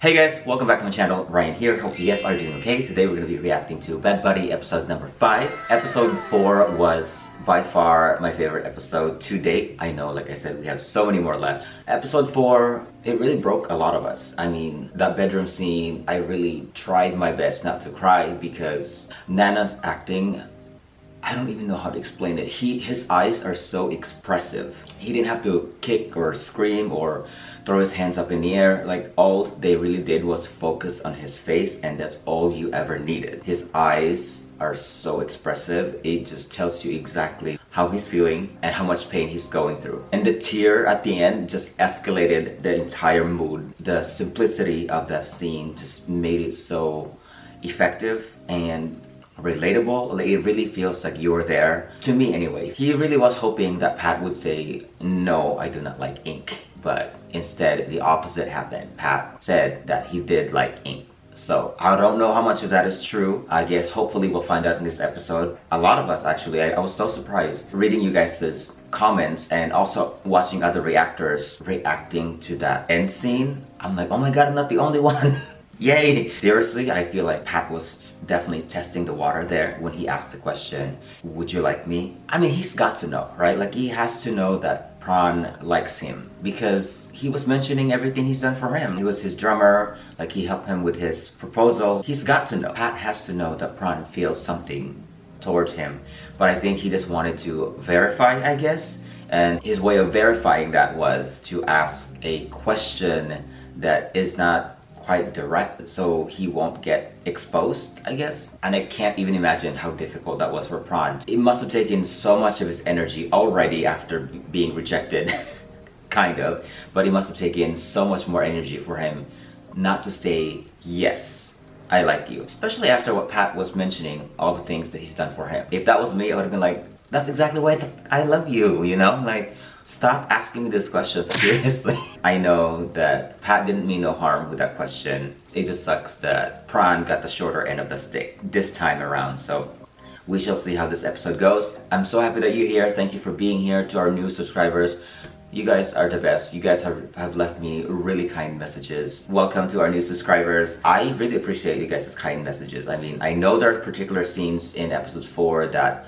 Hey guys, welcome back to my channel. Ryan here. Hope you guys are doing okay. Today we're going to be reacting to Bed Buddy episode number 5. Episode 4 was by far my favorite episode to date. I know, like I said, we have so many more left. Episode 4, it really broke a lot of us. I mean, that bedroom scene, I really tried my best not to cry because Nana's acting, I don't even know how to explain it. His eyes are so expressive. He didn't have to kick or scream or throw his hands up in the air. Like, all they really did was focus on his face, and that's all you ever needed. His eyes are so expressive. It just tells you exactly how he's feeling and how much pain he's going through. And the tear at the end just escalated the entire mood. The simplicity of that scene just made it so effective and relatable. Like, it really feels like you're there. To me anyway. He really was hoping that Pat would say, "No, I do not like ink." But instead, the opposite happened. Pat said that he did like ink. So I don't know how much of that is true. I guess hopefully we'll find out in this episode. A lot of us actually, I was so surprised reading you guys' comments and also watching other reactors reacting to that end scene. I'm like, oh my god, I'm not the only one. Yay! Seriously, I feel like Pat was definitely testing the water there when he asked the question, "Would you like me?" I mean, he's got to know, right? Like, he has to know that Pran likes him because he was mentioning everything he's done for him. He was his drummer, like he helped him with his proposal. He's got to know. Pat has to know that Pran feels something towards him. But I think he just wanted to verify, I guess. And his way of verifying that was to ask a question that is not quite direct, so he won't get exposed, I guess. And I can't even imagine how difficult that was for Pran. It must have taken so much of his energy already after being rejected, kind of, but it must have taken so much more energy for him not to say, "Yes, I like you." Especially after what Pat was mentioning, all the things that he's done for him. If that was me, I would have been like, "That's exactly why I love you," you know? Like, stop asking me this question seriously. I know that Pat didn't mean no harm with that question. It just sucks that Pran got the shorter end of the stick this time around. So we shall see how this episode goes. I'm so happy that you're here. Thank you for being here. To our new subscribers, you guys are the best. You guys have left me really kind messages. Welcome to our new subscribers. I really appreciate you guys' kind messages. I mean, I know there are particular scenes in episode 4 that,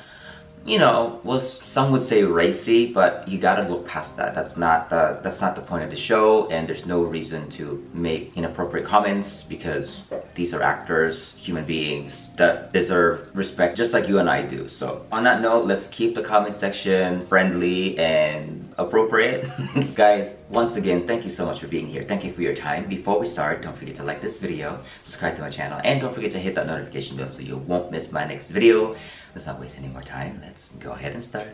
you know, some would say racy, but you gotta look past that. That's not the point of the show, and there's no reason to make inappropriate comments because these are actors, human beings that deserve respect just like you and I do. So on that note, let's keep the comment section friendly and appropriate. Guys, once again, thank you so much for being here. Thank you for your time. Before we start, don't forget to like this video, subscribe to my channel, and don't forget to hit that notification bell so you won't miss my next video. Let's not waste any more time. Let's go ahead and start.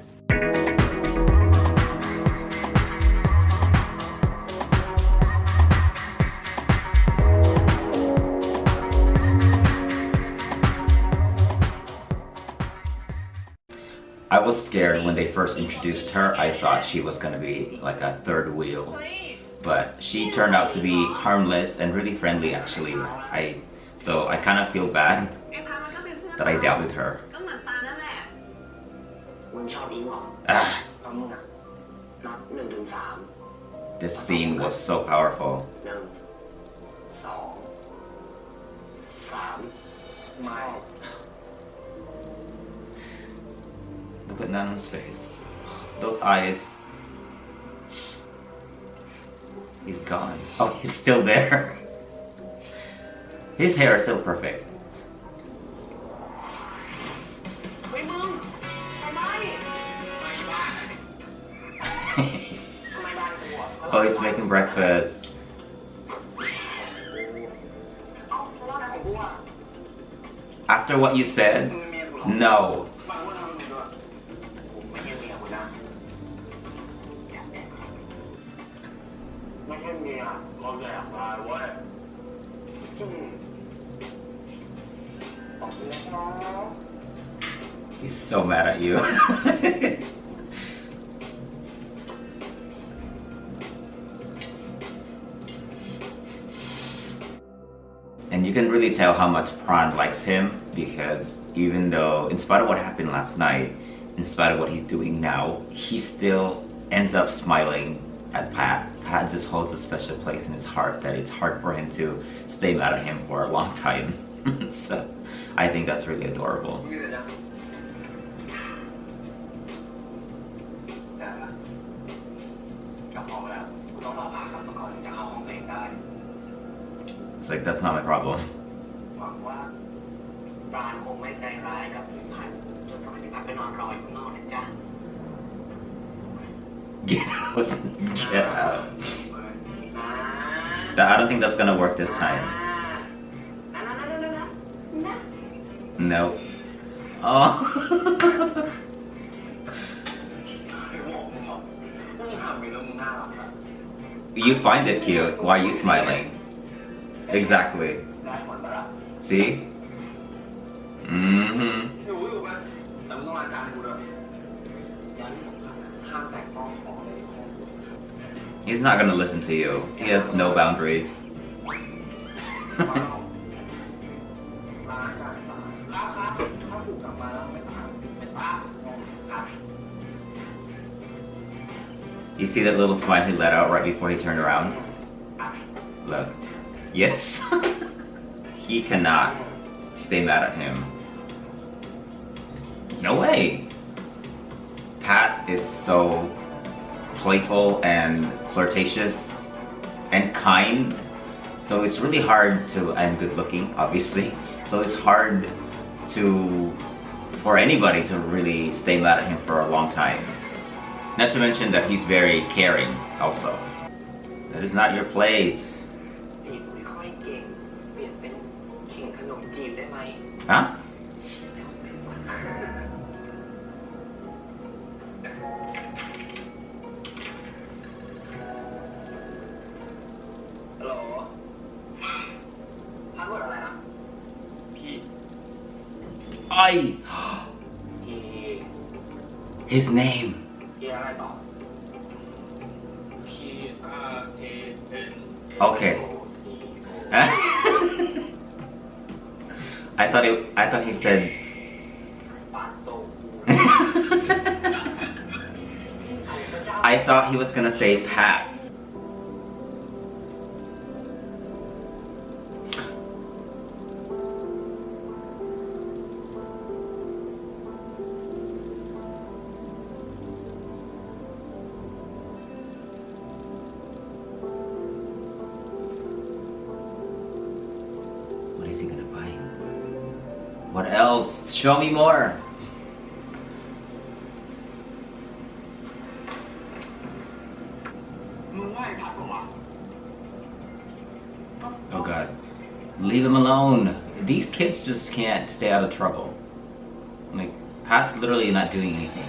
I was scared when they first introduced her. I thought she was gonna be like a third wheel, but she turned out to be harmless and really friendly actually. So I kind of feel bad that I doubted her. Ah. This scene was so powerful. Look at Nanon's face. Those eyes. He's gone. Oh, he's still there. His hair is still perfect. Oh, he's making breakfast. After what you said? No. He's so mad at you. And you can really tell how much Pran likes him because even though, in spite of what happened last night, in spite of what he's doing now, he still ends up smiling at Pat. Pat just holds a special place in his heart that it's hard for him to stay mad at him for a long time. So I think that's really adorable. It's like, that's not my problem. Get out. Get out. I don't think that's gonna work this time. Nope. Oh. You find it cute. Why are you smiling? Exactly. See? Mm-hmm. He's not gonna listen to you. He has no boundaries. You see that little smile he let out right before he turned around? Look. Yes. He cannot stay mad at him. No way. Pat is so playful and flirtatious and kind. So it's really hard to, and good looking, obviously. So it's hard for anybody to really stay mad at him for a long time. Not to mention that he's very caring also. That is not your place. Huh? His name. Okay. I thought he said. I thought he was gonna say Pat. What is he gonna buy him? What else? Show me more. Oh God. Leave him alone. These kids just can't stay out of trouble. Like, Pat's literally not doing anything.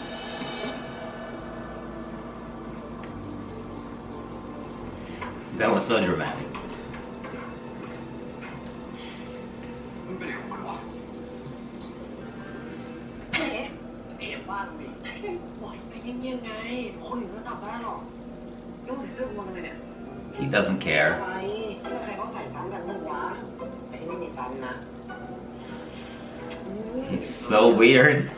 That was so dramatic. He doesn't care. He's so weird.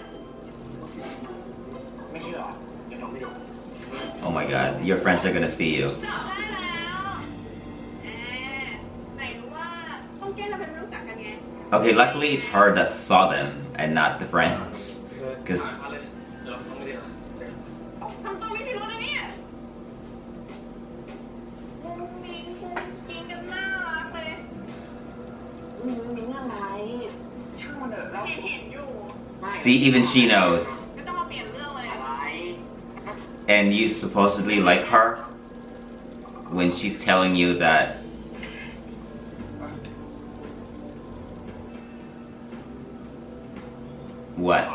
Oh my God, your friends are gonna see you. Okay, luckily it's her that saw them and not the friends. Because see, even she knows. And you supposedly like her when she's telling you that. What?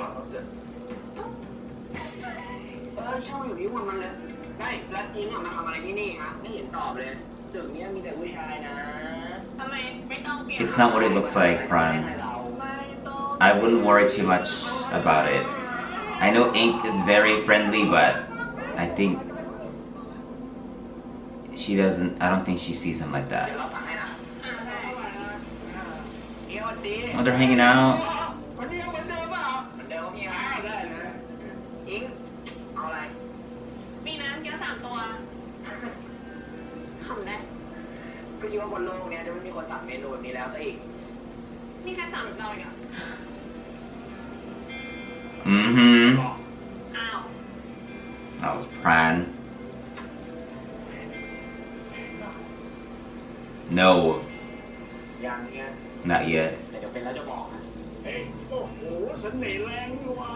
It's not what it looks like, Pran. I wouldn't worry too much about it. I know Ink is very friendly, but I think she doesn't, I don't think she sees him like that. Oh, they're hanging out. ดว่าบนโลกเนี้ยจะไม่มีคนสั่งเมนูแบบนี้แล้วซะอีกนี่แค่สั่งเราอีกอ่ะอ้าว That was Pran. No. ยังเนี่ย Not yet. แต่เดี๋ยวเป็นแล้วจะบอกนะเฮ้ยโอ้โหเสน่ห์แรงว่ะ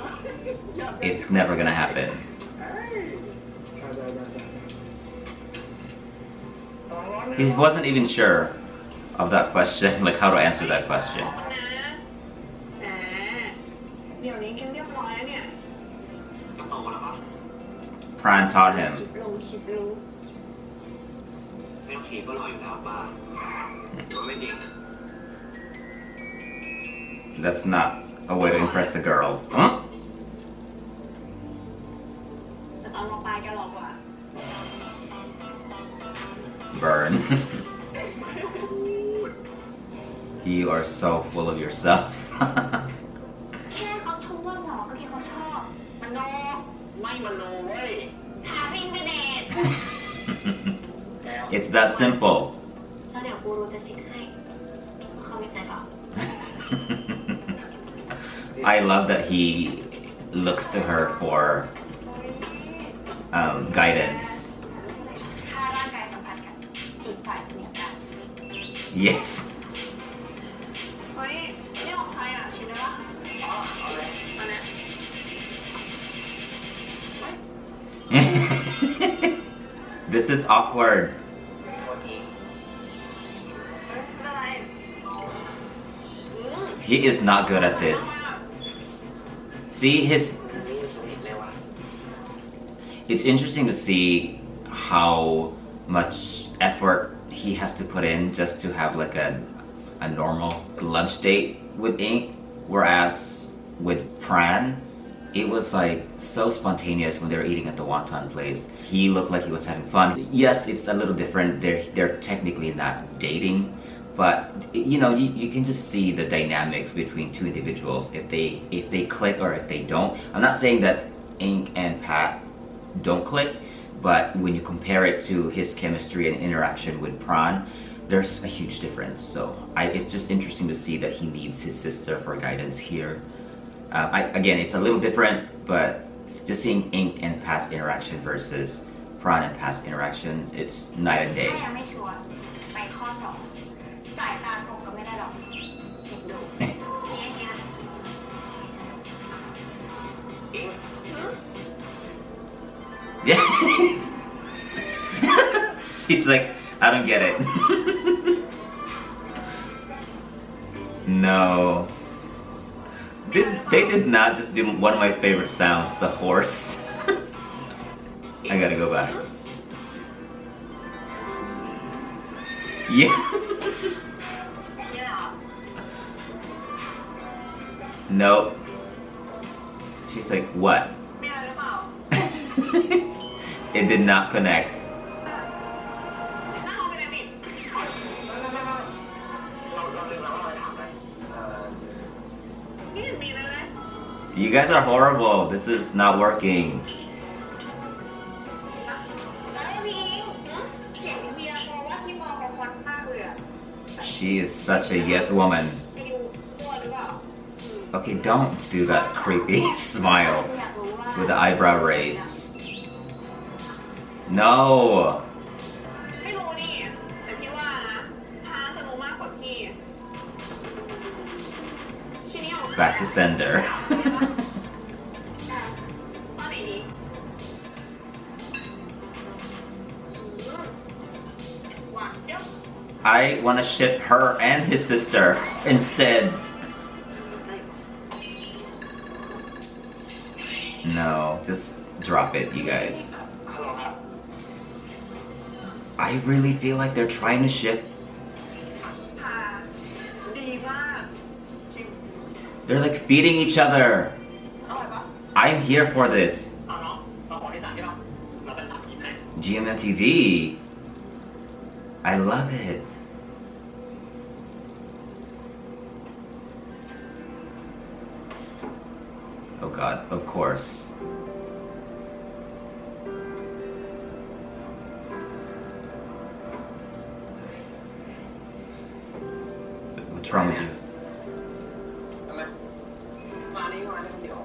It's never gonna happen. He wasn't even sure of that question, like how to answer that question. เดี๋ยวนี้กินเรียบร้อยเนี่ยก็โตแล้วปะ Pran taught him. ชิบรู้ไม่ต้องคิดก็รออยู่แล้วป้ารู้ไม่จริง That's not a way to impress the girl. Huh? แต่ตอนมองปลายแกหลอกกว่า Burn. You are so full of yourself. แค่เขาชมว่าหล่อก็แค่เขาชอบมันโนไม่มันโนเว้ยพาวิ่งไปเดท It's that simple. แล้วเดี๋ยวกูรู้จะคิดให้ว่าเขามีใจเปล่า I love that he looks to her for guidance. ถ้าร่างกายสัมพันธ์กันอีกฝ่ายจะมีอาการ Yes. เฮ้ยนี่ของใครอ่ะชินได้ปะอ๋อเอาเลยมาเนี่ย This is awkward. อะไร He is not good at this. See his. It's interesting to see how much effort he has to put in just to have like a normal lunch date with Ink, whereas with Pran, it was like so spontaneous when they were eating at the wonton place. He looked like he was having fun. Yes, it's a little different. They're technically not dating, but you know you can just see the dynamics between two individuals if they click or if they don't. I'm not saying that Ink and Pat don't click, but when you compare it to his chemistry and interaction with Pran, there's a huge difference. So it's just interesting to see that he needs his sister for guidance here. Again, it's a little different, but just seeing Ink and Pat's interaction versus Pran and Pat's interaction, it's night and day. ถ้ายังไม่ชัวร์ไปข้อสองสายตาตรงก็ไม่ได้หรอกเช็คดูเนี่ย Yeah. She's like, I don't get it. No. They did not just do one of my favorite sounds, the horse. I gotta go back. Yeah. Nope. She's like, what? It did not connect. You guys are horrible. This is not working. She is such a yes woman. Okay, don't do that creepy smile with the eyebrow raise. No. Back to sender. I want to ship her and his sister instead. No, just drop it, you guys. I really feel like they're trying to ship. They're like feeding each other. I'm here for this. GMMTV. I love it. Oh God, of course. What's wrong with you? ทำไมมานี่มาได้คนเดียว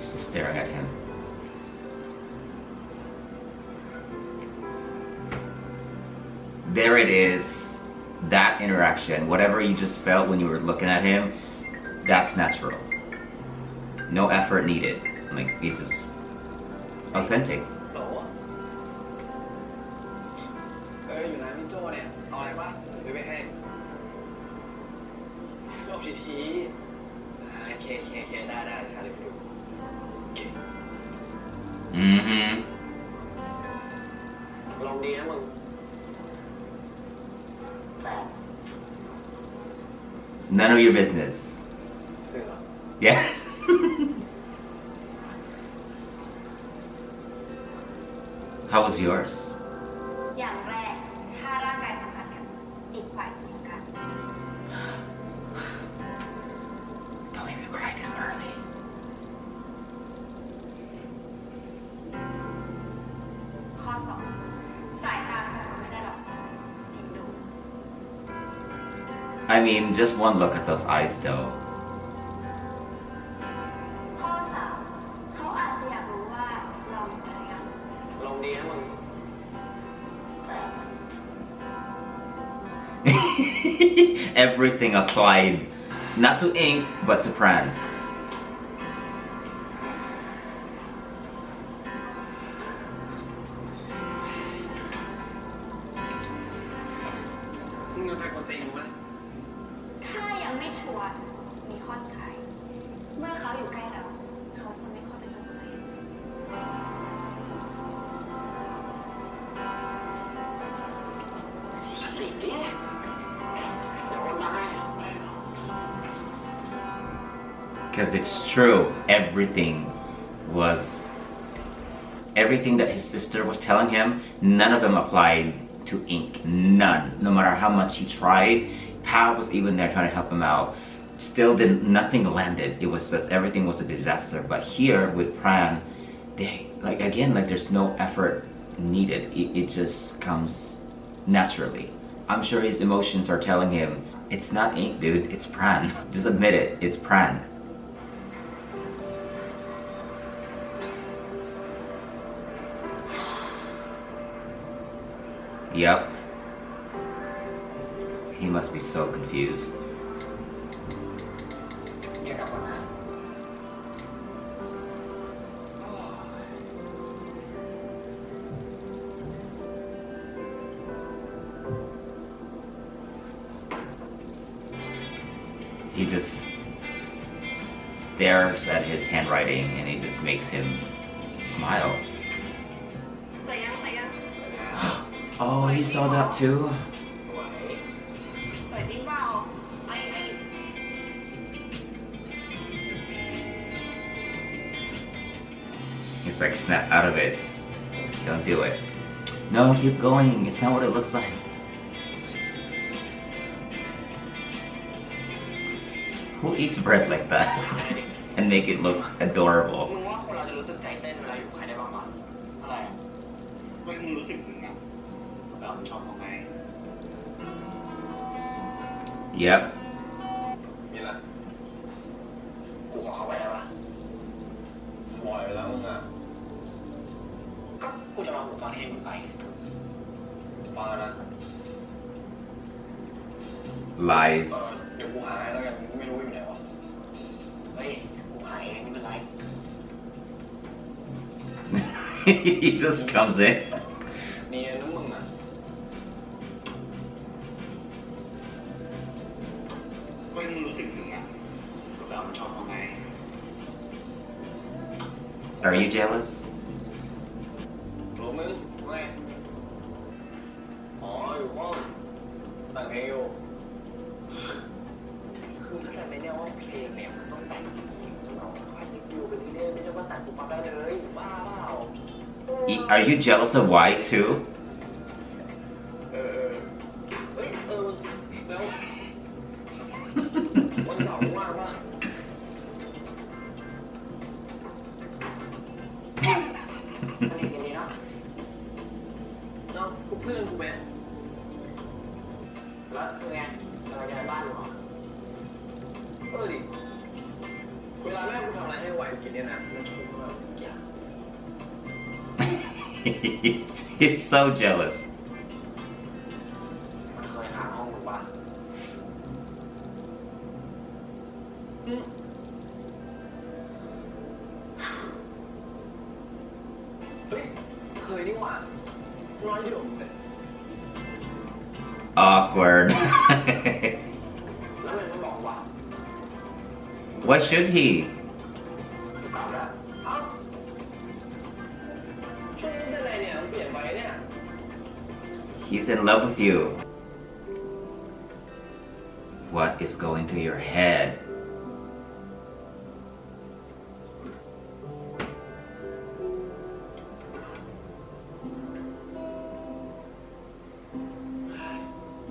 Just staring at him. There it is. That interaction, whatever you just felt when you were looking at him, that's natural. No effort needed. Like, it's just authentic. โหลอยู่นะพี่โจเนี่ยเอาอะไรบ้างซื้อไปให้โลกทีเคได้หาเลยดู Mm-hmm. ลองดีนะมึงแฟน None of your business. เสือ Yeah. How was yours? อย่างแรกถ้าร่างกายสัมผัสกันอีกฝ่ายจะมีอาการ Don't make me cry this early. ข้อ 2 สายตาของเราไม่ได้หรอกชิมดู I mean, just one look at those eyes though. ข้อ 3 เขาอาจจะอยากรู้ว่าเรามีอะไรกัน ลองดีนะมึงแฟน Everything applied, not to ink, but to Pran. มึงจะไปคนตีนกูไหม ถ้ายังไม่ชัวร์มีข้อสุดท้ายเมื่อเขาอยู่ใกล้เราเขาจะไม่ค่อยเป็นตัวของตัวเอง สติดิเดี๋ยวคนตาย Because it's true, everything that his sister was telling him, none of them applied to ink. None. No matter how much he tried, Pal was even there trying to help him out. Still nothing landed. It was just, everything was a disaster. But here with Pran, there's no effort needed. It just comes naturally. I'm sure his emotions are telling him, it's not ink, dude, it's Pran. Just admit it, it's Pran. Yep. He must be so confused. เดี๋ยวกลับก่อนนะ He just stares at his handwriting and it just makes him smile. สวยยังสวยยัง Oh, he saw that too? สวยจริงเปล่าไอ้ He's like, snap out of it. Don't do it. No, keep going. It's not what it looks like. Who eats bread like that and make it look มึ adorable? งว่าคนเราจะรู้สึกใจเต้นเวลาอยู่กับใครได้บ้างวะอะไรอะไม่มึงรู้สึกถึงอะแบบมึงชอบของใคร Yep. มีอะไรกูขอเข้าไปได้ปะบ่อยแล้วมึงอะก็กูจะมาหูฟังให้มึงไปฟังแล้วนะ Lies. เดี๋ยวกูหาให้แล้วกันกูไม่รู้อยู่ไหนวะเฮ้ยกูหาเองไม่เป็นไร He just comes in. เนียนนะมึงอะก็มึงรู้สึกถึงอะแบบมึงชอบของใคร Are you jealous? รู้มึงไม่อ๋ออยู่ห้องแต่งเพลงอยู่คือเข้าใจไหมเนี่ยว่าเพลงเนี่ยมันต้องแต่งต้องเอาค่อยๆอยู่ไปเรื่อยๆไม่ใช่ว่าแต่งปุ๊บปั๊บได้เลยบ้าเปล่า Are you jealous of Y too? เออเฮ้ยแล้ววันเสาร์ว่างป่ะอันนี้เนาะ กูเพื่อนกูไหมแล้วไงจะมาย้ายบ้านหรอดิเวลาแม่กูทำอะไรให้ไหวกินเนี่ยนะมันชมมากเกลียด He's so jealous. มันเคยค้างห้องมึงปะเฮ้ยเคยนี่หว่าน้อยเดียวเลย Awkward. แล้วมันก็บอกว่า Why should he? กลับแล้วเอ้าช่วงนี้เป็นอะไรเนี่ยมันเปลี่ยนไปเนี่ย He's in love with you. What is going through your head?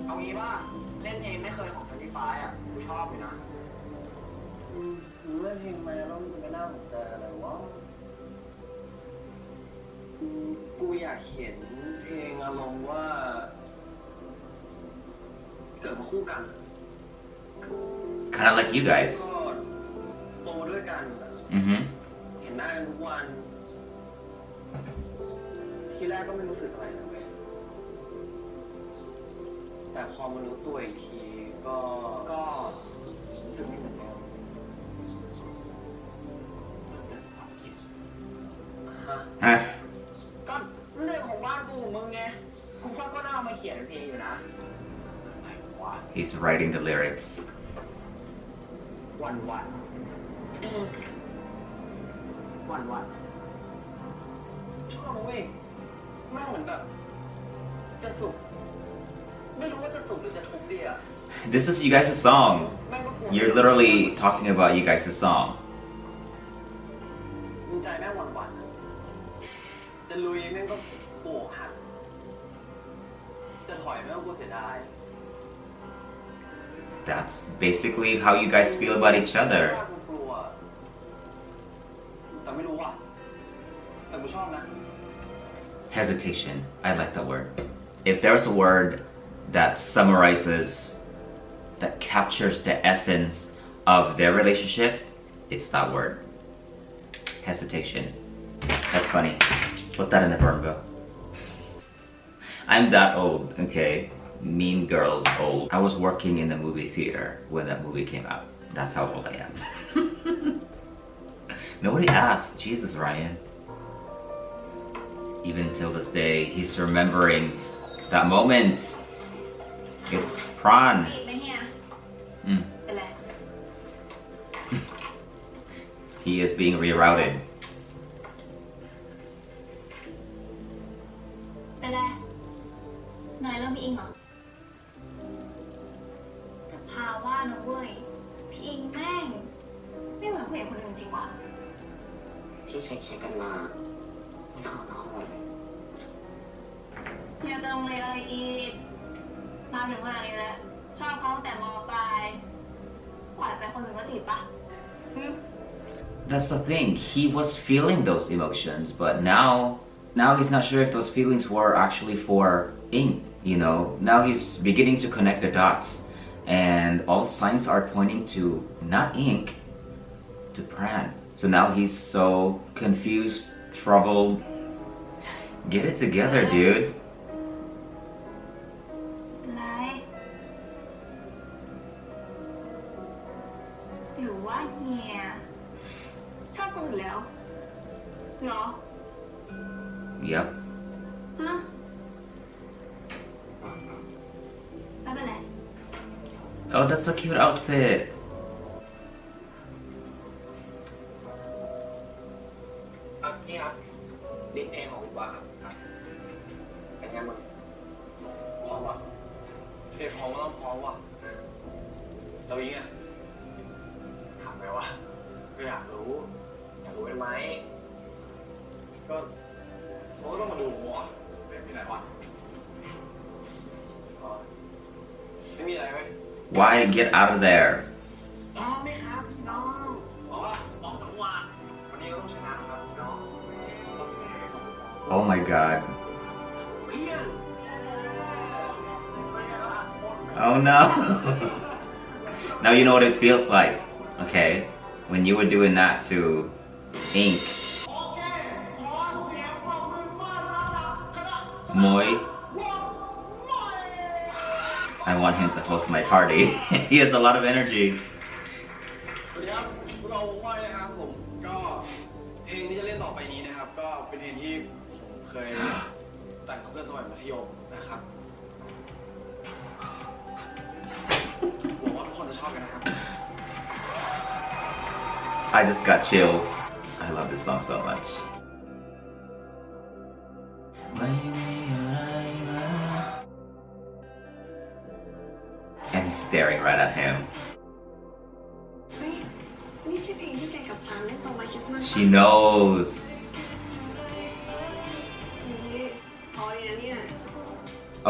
เอางี้ป่ะเล่นเพลงไม่เคยของ25อ่ะกูชอบอยู่นะเล่นเพลงมาแล้วมันจะไม่น่าสนใจอะไรวะกูอยากเขียนเพลงอารมณ์ว่าเกิดมาคู่กัน Kind of like you guys. ก็โตด้วยกัน Mm-hmm. เห็นหน้ากันทุกวันทีแรกก็ไม่รู้สึกอะไรเลยเว้ยแต่พอมารู้ตัวอีกทีก็รู้สึกไม่เหมือนเดิมฮะ Huh? ก็เรื่องของบ้านกูมึงไงกูก็น่าเอามาเขียนเป็นเพลงอยู่นะไหนวะ He's writing the lyrics. วันวันชอบนะเว้ยแม่งเหมือนแบบจะสุขไม่รู้ว่าจะสุขหรือจะทุกข์ดีอะ This is you guys' song. แม่งก็ปวด You're literally talking about you guys' song. มึงใจแม่งวันวันจะลุยแม่งก็โกรธหักจะถอยแม่งก็เสียดาย That's basically how you guys feel about each other. กลัวแต่ไม่รู้ว่ะแต่กูชอบนะ Hesitation. I like that word. If there's a word that summarizes, that captures the essence of their relationship, it's that word. Hesitation. That's funny. Put that in the burn bill. I'm that old, okay? Mean Girls old. I was working in the movie theater when that movie came out. That's how old I am. Nobody asked. Jesus, Ryan. Even till this day, he's remembering that moment. It's prawn. จีบไหมเนี่ย Mm. เป็นไร He is being rerouted. เป็นไรนายเริ่มพี่อิงเหรอแต่พาว่านะเว้ยพี่อิงแม่งไม่เหมือนผู้หญิงคนอื่นจริงวะ ที่เช็คกันมาไม่เข้าสักข้อเลย อยากจะลงเรียนอะไรอีกมาถึงขนาดนี้แล้วชอบเขาแต่มปลายปล่อยไปคนอื่นก็จีบปะ That's the thing. He was feeling those emotions, but now he's not sure if those feelings were actually for Ing. You know, now he's beginning to connect the dots, and all signs are pointing to not Ink, to Pran. So now he's so confused, troubled. Get it together, dude. ไรหรือว่าเฮียชอบคนอื่นแล้วเหรอ Yep. ฮะไม่เป็นไร Oh, that's a cute outfit. นี่ครับดิเพลงของคุณบ้าครับเป็นไงมึงพร้อมวะเพลงของมันต้องพร้อมวะเราอีกอ่ะถามไหมวะก็อยากรู้ได้ไหมก็ต้องมาดูหัวเป็นมีอะไรวะไม่มีอะไรไหม Why get out of there? พร้อมไหมครับพี่น้องบอกว่าพร้อมทั้งวันวันนี้ก็ต้องชนะครับพี่น้อง Oh my god. เพี้ยน Oh no. Now you know what it feels like, okay? When you were doing that to Ink. Moy. I want him to host my party. He has a lot of energy. สวัสดีครับพวกเราวงว่ายนะครับผมก็เพลงที่จะเล่นต่อไปนี้นะครับก็เป็นเพลงที่ผมเคยแต่งกับเพื่อนสมัยมัธยมนะครับหวังว่าทุกคนจะชอบกันนะครับ I just got chills. I love this song so much. And he's staring right at him. เฮ้ยนี่ใช่เพลงที่แกกับปานเล่นตอนวันคริสต์มาส She knows. พอดีนะเนี่ย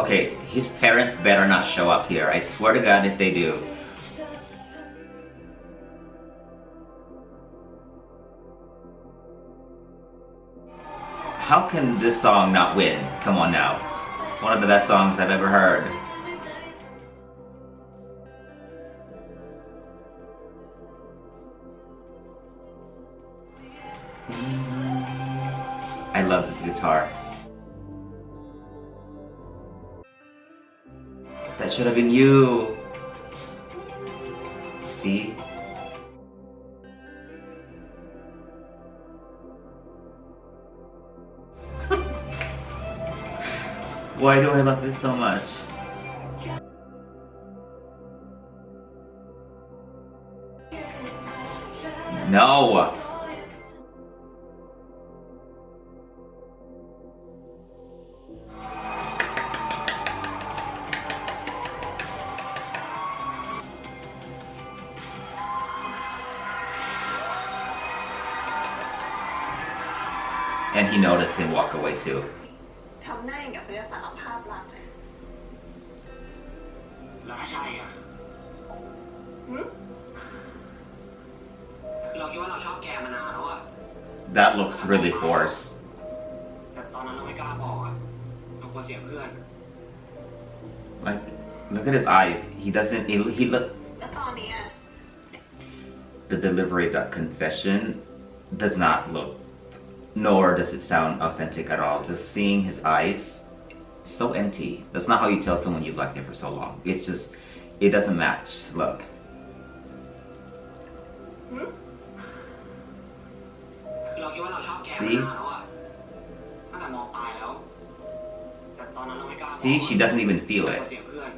Okay, his parents better not show up here. I swear to God if they do. How can this song not win? Come on now. It's one of the best songs I've ever heard. I love this guitar. That should have been you. See? Why do I love this so much? No! And he noticed him walk away too. ทำหน้าอย่างกับเขาจะสารภาพรักเลย แล้วถ้าใช่อะ หึ เราคิดว่าเราชอบแกมานานแล้วอะ That looks really forced. แต่ตอนนั้นเราไม่กล้าบอกอะเรากลัวเสียเพื่อน Like, look at his eyes. He doesn't, he look, แล้วตอนนี้อะ the delivery of that confession does not look, nor does it sound authentic at all. Just seeing his eyes, so empty. That's not how you tell someone you've liked them for so long. It's just, it doesn't match. Look. หึ เราคิดว่าเราชอบแกมานานแล้วอะตั้งแต่ม.ปลายแล้วแต่ตอนนั้นเราไม่กล้าบอก See, she doesn't even feel กลัว it. เสียเพื่อน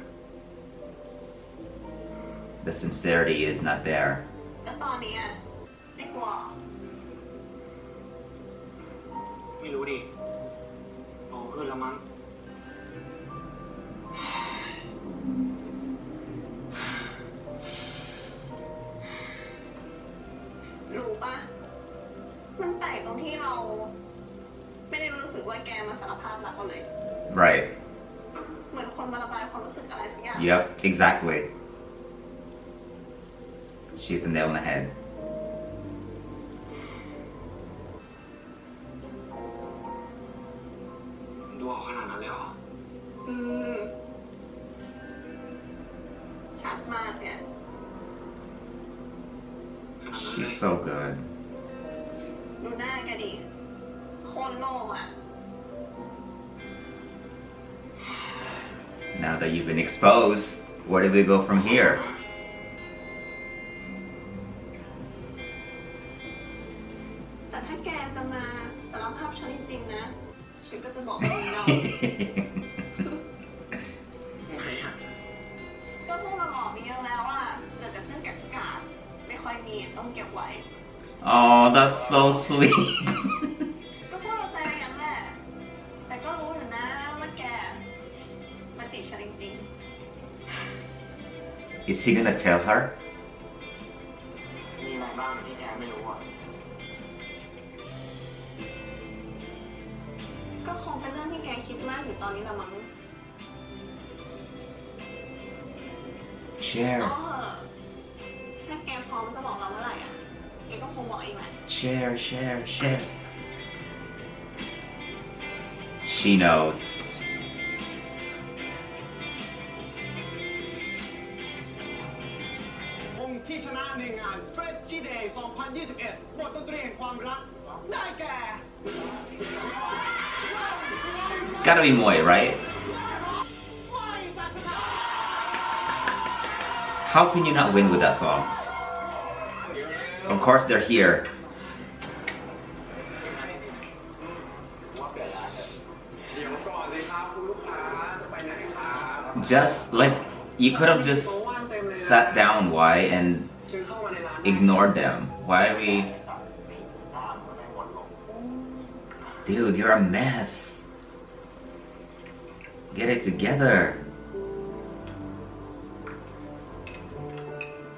The sincerity is not there. แล้วตอนนี้อะไม่กลัว ไม่รู้ดิโตขึ้นแล้วมั้ง รู้ปะมันแปลกตรงที่เรา ไม่ได้รู้สึกว่าแกมาสารภาพรักเราเลย Right. เหมือนคนมาระบายความรู้สึกอะไรสักอย่าง Yep, exactly. She hit the nail on the head. ดูออกขนาดนั้นเลยเหรอ อืม ชัดมากเนี่ย ขนาดนั้นเลย She's so good. ดูหน้าแกดิโคนโล่งอ่ะ Now that you've been exposed, where do we go from here? แต่ถ้าแกจะมาสารภาพฉันจริงๆนะ ฉันก็จะบอกว่ามึงเนาะ ไงอะ ก็พวกเราหล่อมีเยอะแล้วอ่ะเหลือแต่เพื่อนกัดกาดไม่ค่อยมีต้องเก็บไว้ Oh, that's so sweet. ก็พวกเราใจไปอย่างแหละแต่ก็รู้อยู่นะว่าแกมาจีบฉันจริง Is he gonna tell her? มีอะไรบ้างที่แกไม่รู้อะ ๆก็คงเป็นเรื่องที่แกคิดมากอยู่ตอนนี้ละมั้ง Share. เอาเหอะถ้าแกพร้อมจะบอกเราเมื่อไหร่อ่ะแกก็คงบอกเองแหละ Share, share, share. She knows. ในงาน Frenchie Day 2021 บทดนตรีแห่งความรัก ได้แก่ It's gotta be Moy, right? How can you not win with that song? Of course they're here. Just like you could have just sat down, why, and ignored them. Why are we? Dude, you're a mess. Get it together.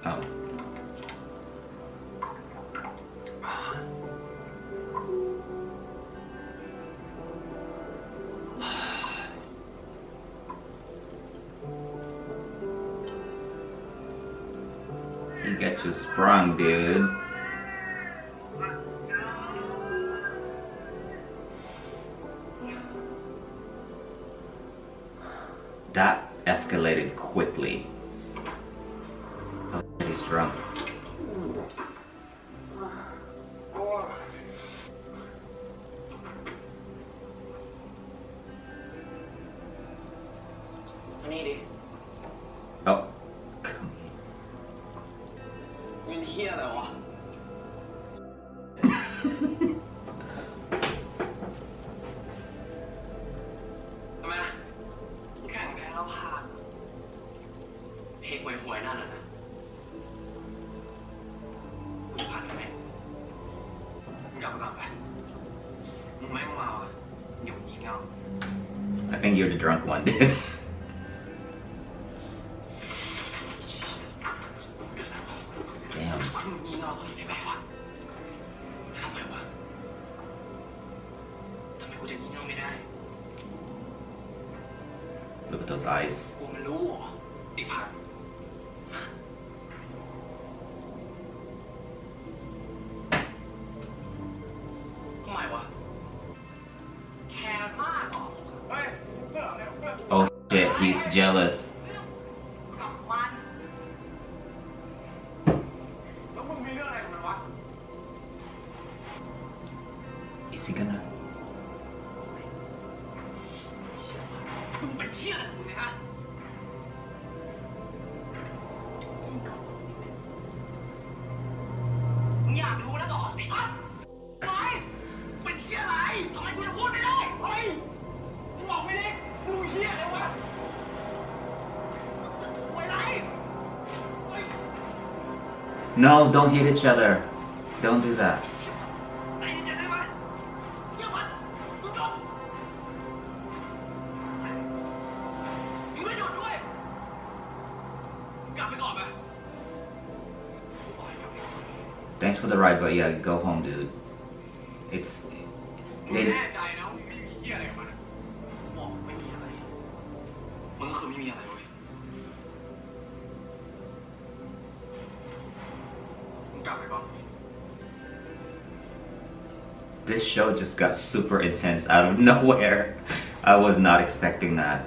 Oh. You get you sprung, dude. That escalated quickly. Oh, he's drunk. Oh. เป็นเฮียอะไรวะ ทำไมแข่งแพ้แล้วผ่านเพลงห่วยๆนั่นน่ะนะมึงผ่านไหมมึงกลับมาก่อนไปมึงแม่งเมาอ่ะอย่ามางี่เง่า I think you're the drunk one, dude. Damn. มึงงี่เง่าตอนนี้ได้ไหมวะทำไมวะทำไมกูจะงี่เง่าไม่ได้ Look at those eyes. กูมันรู้เหรอไอ้พันทำไมวะแคร์มากเหรอเฮ้ยเพื่อนเนี่ยเพื่อน Oh shit, he's jealous. กลับบ้านแล้วมึงมีเรื่องอะไรกับมันวะ Is he gonna? มึงเป็นเชี่ยอะไรมึงเนี่ยฮะมึงอยากรู้แล้วเหรอไอ้พันเฮ้ยเป็นเชี่ยอะไรทำไมกูจะพูดไม่ได้เฮ้ยมึงบอกไม่ได้กูเชี่ยอะไรวะจะถูกอะไรเฮ้ย No, don't hit each other. Don't do that. ใจเย็นๆได้ไหมเชี่ยมันมึงหยุดมึงไม่หยุดด้วยกลับไปก่อนไปกูบอกให้กลับไปก่อน Thanks for the ride, but yeah, go home, dude. It's มึง they แน่ใจนะว่ามึงไม่มีเหี้ยอะไรกับมันอะบอกไม่มีอะไรมันก็คือไม่มีอะไรเว้ยมึงกลับไปก่อน this show just got super intense out of nowhere. I was not expecting that.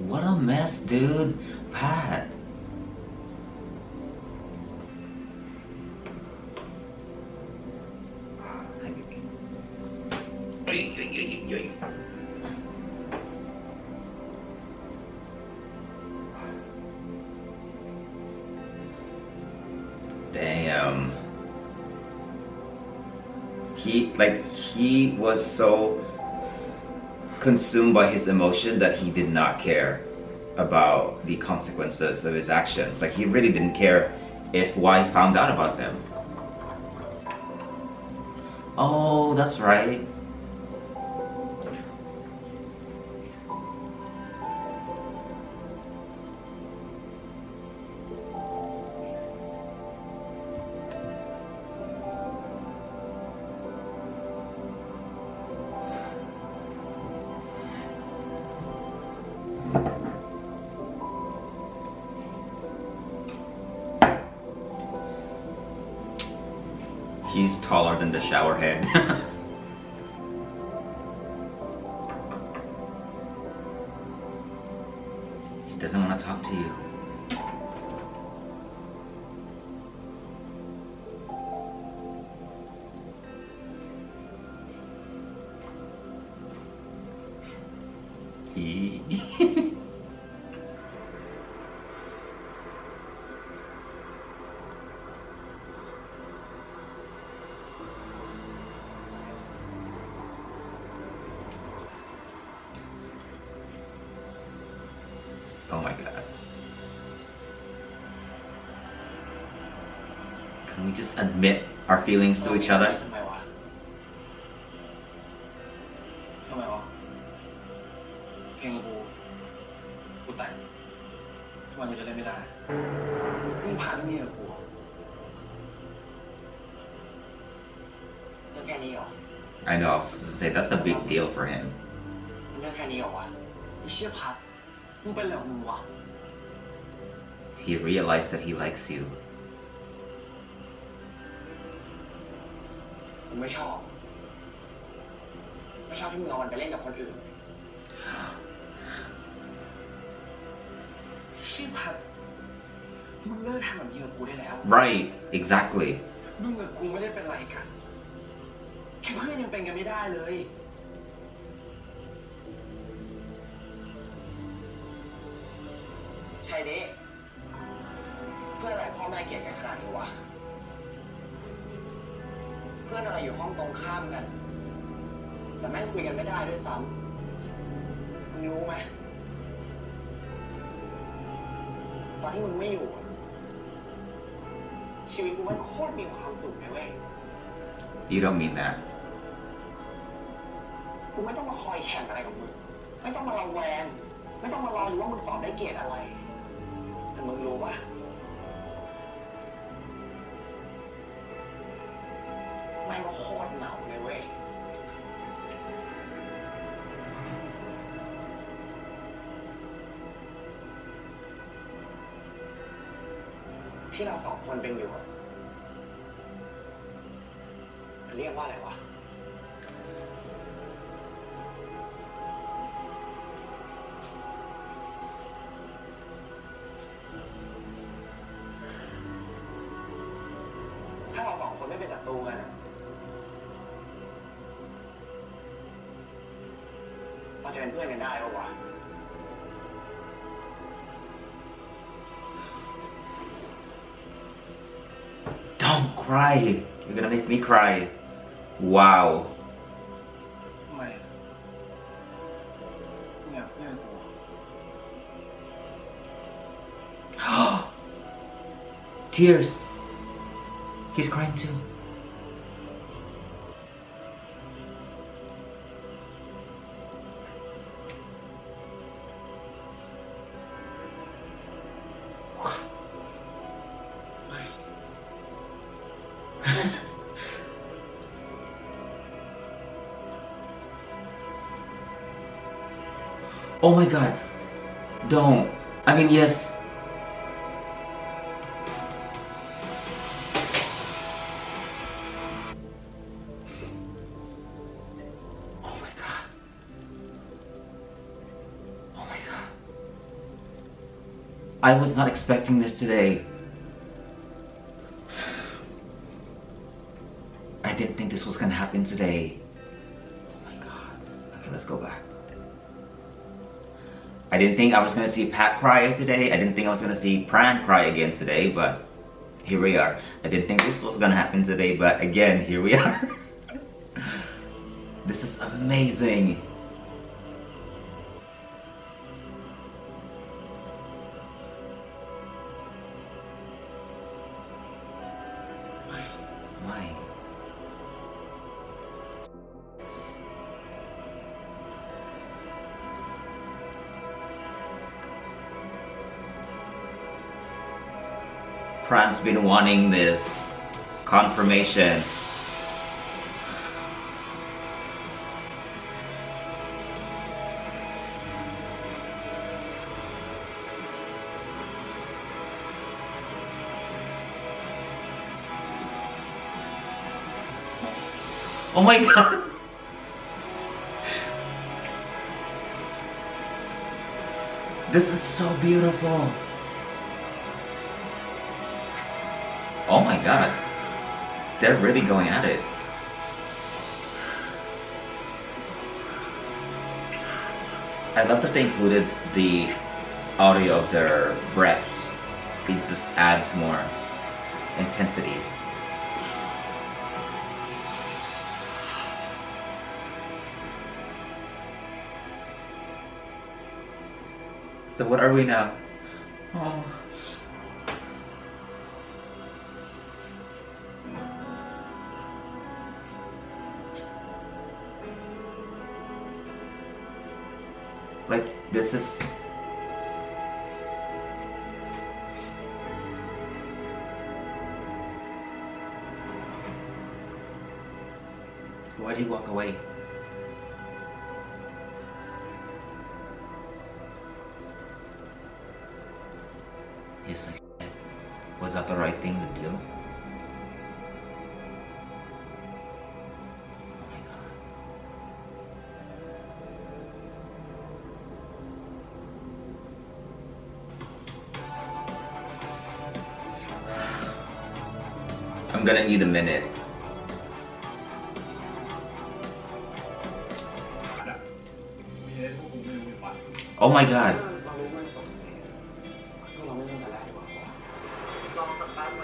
What a mess, dude. Pat. Damn. He was so consumed by his emotion that he did not care about the consequences of his actions. Like he really didn't care if Y found out about them. Oh, that's right. He's taller than the shower head. He doesn't want to talk to you. Oh my god. Can we just admit our feelings to each other? ทำไมวะเพลงกูแต่งทำไมกูจะเล่นไม่ได้มึงผ่านเรื่องนี้กับกูเรื่องแค่นี้เหรอ I know, I was gonna say that's a big deal for him. เรื่องแค่นี้เหรอวะไอ้เชี่ยพัดมึงเป็นอะไรของมึงวะ He realized that he likes you. ผมไม่ชอบที่มึงเอามันไปเล่นกับคนอื่นชิพัดมึงเลิกทำแบบนี้กับกูได้แล้ว Right, exactly. มึงกับกูไม่ได้เป็นไรกันแค่เพื่อนยังเป็นกันไม่ได้เลยใช่ดิเพื่อนอะไรพ่อแม่เกลียดกันขนาดนี้วะเพื่อนอะไรอยู่ห้องตรงข้ามกันแต่แม่งคุยกันไม่ได้ด้วยซ้ำมึงรู้ไหมตอนที่มึงไม่อยู่ชีวิตกูมันโคตรมีความสุขเลยเว้ย You don't mean that. กูไม่ต้องมาคอยแข่งอะไรกับมึงไม่ต้องมาระแวงไม่ต้องมารออยู่ว่ามึงสอบได้เกรดอะไรแต่มึงรู้ปะแม่งก็โคตรเหงาเลยเว้ยที่เราสองคนเป็นอยู่มันเรียกว่าอะไรวะถ้าเราสองคนไม่เป็นศัตรูกันอะเราจะเป็นเพื่อนกันได้ปะวะ Don't cry. You're gonna make me cry. Wow. ทำไมเนี่ยเพื่อนกู Tears. He's crying too. Oh my god. Don't. I mean, yes. Oh my god. Oh my god. I was not expecting this today. I didn't think this was gonna happen today. Oh my god. Okay, let's go back. I didn't think I was gonna see Pat cry today. I didn't think I was gonna see Pran cry again today, but here we are. I didn't think this was gonna happen today, but again, here we are. This is amazing. Why? Pran's been wanting this confirmation. Oh my god! This is so beautiful! Oh my god! They're really going at it. I love that they included the audio of their breaths. It just adds more intensity. So what are we now? Oh. Like, this is... Why did he walk away? He's like, shit. Was that the right thing to do? Oh my god. I'm gonna need a minute. Oh my god. ช่วงเราไม่เริ่มแต่แรกดีกว่าลองสักแป๊บไหม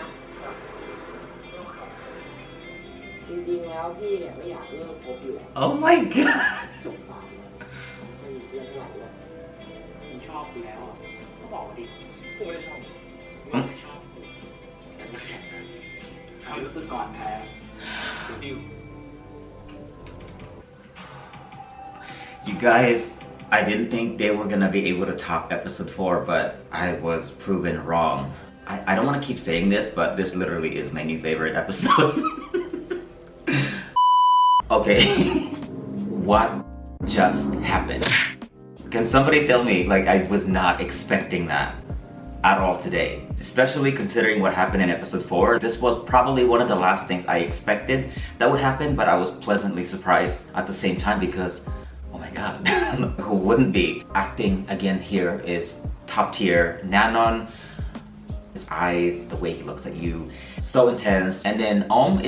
จริงๆแล้วพี่เนี่ยไม่อยากเลิกคบอยู่แล้ว Oh my god. สงสารเลยไม่มีเพื่อนเท่าไหร่ด้วยมึงชอบกูแล้วอ่ะก็บอกดิกูไม่ได้ชอบกูไม่ชอบกูแต่มาแข่งกันใครรู้สึกก่อนแพ้ดิว You guys, I didn't think they were gonna be able to top episode 4, but I was proven wrong. I don't want to keep saying this, but this literally is my new favorite episode. Okay, what just happened? Can somebody tell me? Like, I was not expecting that at all today. Especially considering what happened in episode 4. This was probably one of the last things I expected that would happen, but I was pleasantly surprised at the same time because oh my god, who wouldn't be? Acting again here is top tier. Nanon, his eyes, the way he looks at you, so intense. And then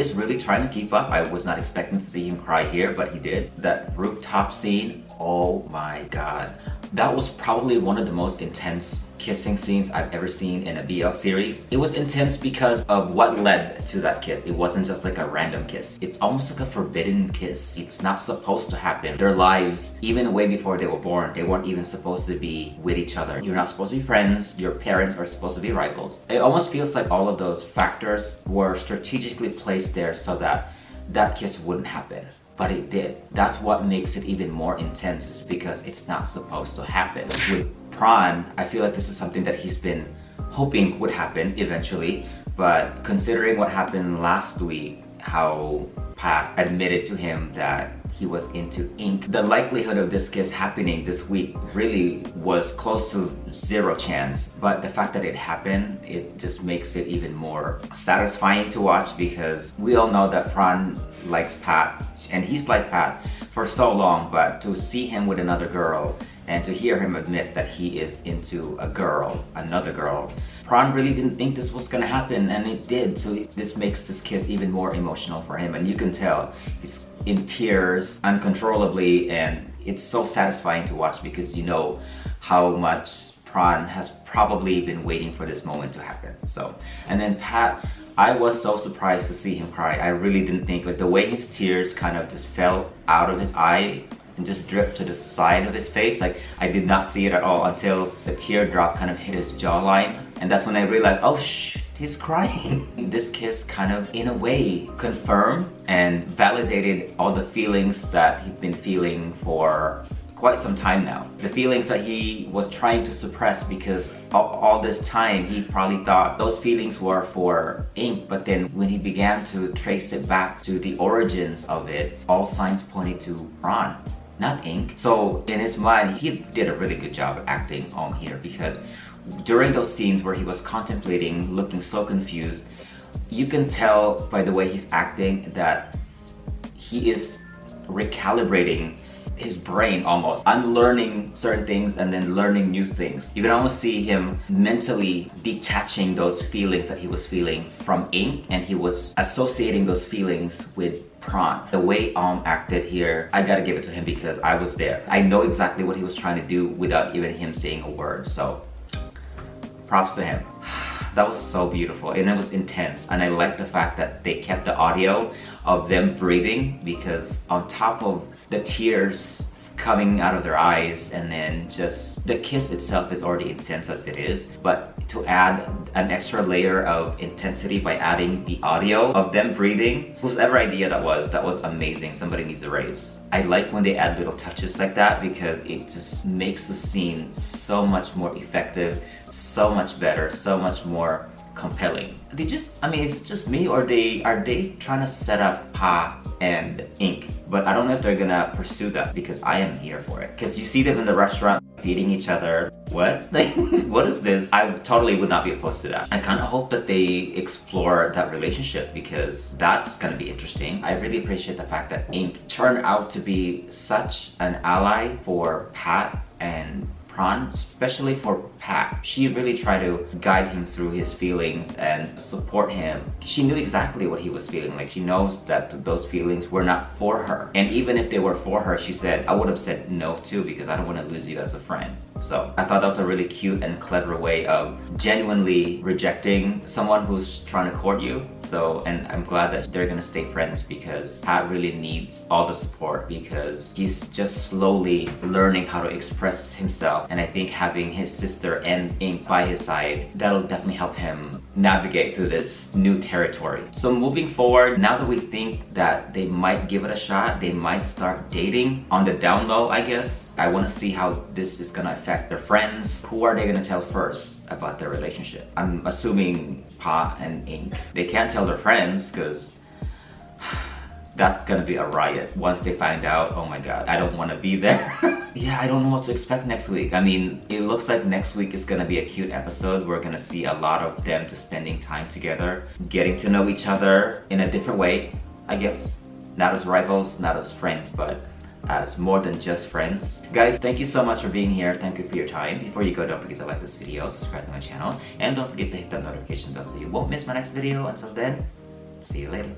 is really trying to keep up. I was not expecting to see him cry here, but he did. That rooftop scene, oh my god. That was probably one of the most intense kissing scenes I've ever seen in a BL series. It was intense because of what led to that kiss. It wasn't just like a random kiss. It's almost like a forbidden kiss. It's not supposed to happen. Their lives, even way before they were born, they weren't even supposed to be with each other. You're not supposed to be friends. Your parents are supposed to be rivals. It almost feels like all of those factors were strategically placed there so that that kiss wouldn't happen. But it did. That's what makes it even more intense, is because it's not supposed to happen. With Pran, I feel like this is something that he's been hoping would happen eventually, but considering what happened last week, how Pat admitted to him that he was into ink, the likelihood of this kiss happening this week really was close to 0 chance. But the fact that it happened, it just makes it even more satisfying to watch, because we all know that Pran likes Pat and he's liked Pat for so long, but to see him with another girl and to hear him admit that he is into a girl, another girl, Pran really didn't think this was gonna happen, and it did. So this makes this kiss even more emotional for him, and you can tell he's in tears uncontrollably, and it's so satisfying to watch because you know how much Pran has probably been waiting for this moment to happen. So, and then Pat, I was so surprised to see him cry. I really didn't think, like the way his tears kind of just fell out of his eye and just dripped to the side of his face. Like, I did not see it at all until the teardrop kind of hit his jawline. And that's when I realized, oh he's crying. This kiss kind of, in a way, confirmed and validated all the feelings that he'd been feeling for quite some time now. The feelings that he was trying to suppress, because all this time he probably thought those feelings were for ink, but then when he began to trace it back to the origins of it, all signs pointed to Pran, not ink. So in his mind, he did a really good job at acting on here, because during those scenes where he was contemplating, looking so confused, you can tell by the way he's acting that he is recalibrating his brain almost, unlearning certain things and then learning new things. You can almost see him mentally detaching those feelings that he was feeling from ink, and he was associating those feelings with Prawn. The way acted here, I gotta give it to him because I was there. I know exactly what he was trying to do without even him saying a word, so props to him. That was so beautiful and it was intense, and I like the fact that they kept the audio of them breathing, because on top of the tears coming out of their eyes, and then just the kiss itself is already intense as it is, but to add an extra layer of intensity by adding the audio of them breathing, whosever idea that was amazing. Somebody needs a raise. I like when they add little touches like that because it just makes the scene so much more effective, so much better, so much more compelling. They just, I mean, is it just me, or are they trying to set up Pa and Ink? But I don't know if they're gonna pursue that, because I am here for it. Because you see them in the restaurant feeding each other. What? Like, what is this? I totally would not be opposed to that. I kind of hope that they explore that relationship, because that's gonna be interesting. I really appreciate the fact that Ink turned out to be such an ally for Pat and Prawn, especially for Pat. She really tried to guide him through his feelings and support him. She knew exactly what he was feeling. Like, she knows that those feelings were not for her. And even if they were for her, she said, I would have said no too, because I don't want to lose you as a friend. So I thought that was a really cute and clever way of genuinely rejecting someone who's trying to court you. So, and I'm glad that they're gonna stay friends, because Pat really needs all the support, because he's just slowly learning how to express himself. And I think having his sister and Ink by his side, that'll definitely help him navigate through this new territory. So moving forward, now that we think that they might give it a shot, they might start dating on the down low, I guess. I want to see how this is gonna affect their friends. Who are they gonna tell first about their relationship? I'm assuming Pa and Ink. They can't tell their friends, because that's gonna be a riot once they find out. Oh my god, I don't want to be there. Yeah, I don't know what to expect next week. I mean, it looks like next week is gonna be a cute episode. We're gonna see a lot of them just spending time together, getting to know each other in a different way, I guess. Not as rivals, not as friends, but as more than just friends. Guys, thank you so much for being here. Thank you for your time. Before you go, don't forget to like this video, subscribe to my channel, and don't forget to hit that notification bell so you won't miss my next video. Until then, see you later.